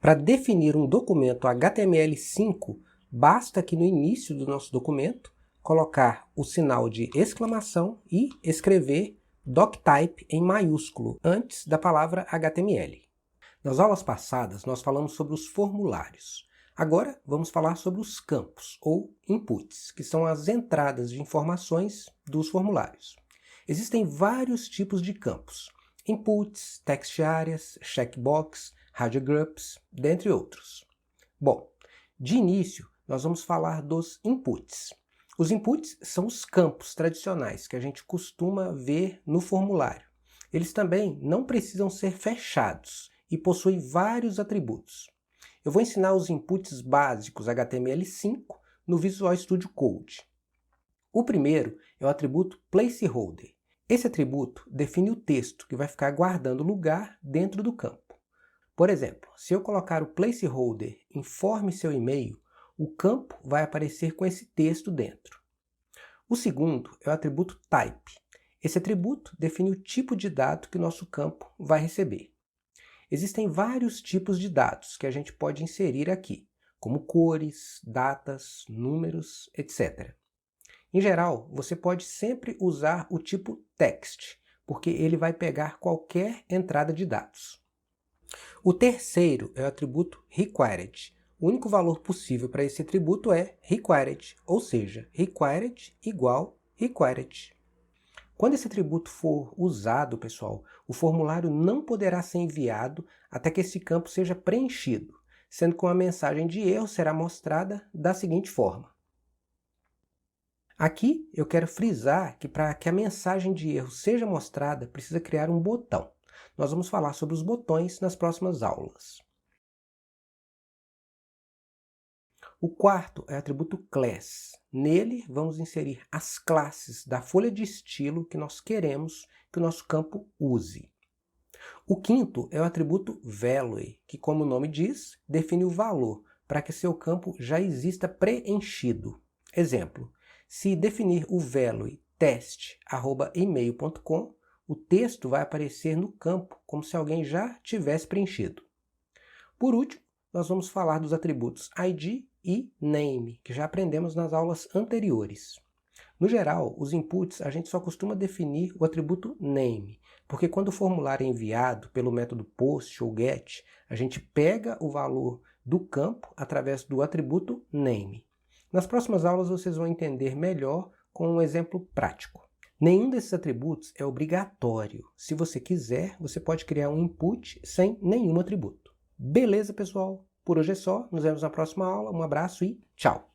Para definir um documento HTML5, basta que no início do nosso documento colocar o sinal de exclamação e escrever doctype em maiúsculo antes da palavra HTML. Nas aulas passadas nós falamos sobre os formulários. Agora vamos falar sobre os campos ou inputs, que são as entradas de informações dos formulários. Existem vários tipos de campos: inputs, text areas, checkbox, radiogroups, dentre outros. Bom, de início nós vamos falar dos inputs. Os inputs são os campos tradicionais que a gente costuma ver no formulário. Eles também não precisam ser fechados e possuem vários atributos. Eu vou ensinar os inputs básicos HTML5 no Visual Studio Code. O primeiro é o atributo placeholder. Esse atributo define o texto que vai ficar guardando lugar dentro do campo. Por exemplo, se eu colocar o placeholder informe seu e-mail, o campo vai aparecer com esse texto dentro. O segundo é o atributo type. Esse atributo define o tipo de dado que o nosso campo vai receber. Existem vários tipos de dados que a gente pode inserir aqui, como cores, datas, números, etc. Em geral, você pode sempre usar o tipo text, porque ele vai pegar qualquer entrada de dados. O terceiro é o atributo required. O único valor possível para esse atributo é required, ou seja, required igual required. Quando esse atributo for usado, pessoal, o formulário não poderá ser enviado até que esse campo seja preenchido, sendo que uma mensagem de erro será mostrada da seguinte forma. Aqui eu quero frisar que para que a mensagem de erro seja mostrada, precisa criar um botão. Nós vamos falar sobre os botões nas próximas aulas. O quarto é o atributo class. Nele, vamos inserir as classes da folha de estilo que nós queremos que o nosso campo use. O quinto é o atributo value, que, como o nome diz, define o valor para que seu campo já exista preenchido. Exemplo, se definir o value test@email.com, o texto vai aparecer no campo como se alguém já tivesse preenchido. Por último, nós vamos falar dos atributos ID e name, que já aprendemos nas aulas anteriores. No geral, os inputs a gente só costuma definir o atributo name, porque quando o formulário é enviado pelo método post ou get, a gente pega o valor do campo através do atributo name. Nas próximas aulas vocês vão entender melhor com um exemplo prático. Nenhum desses atributos é obrigatório. Se você quiser, você pode criar um input sem nenhum atributo. Beleza, pessoal? Por hoje é só. Nos vemos na próxima aula. Um abraço e tchau!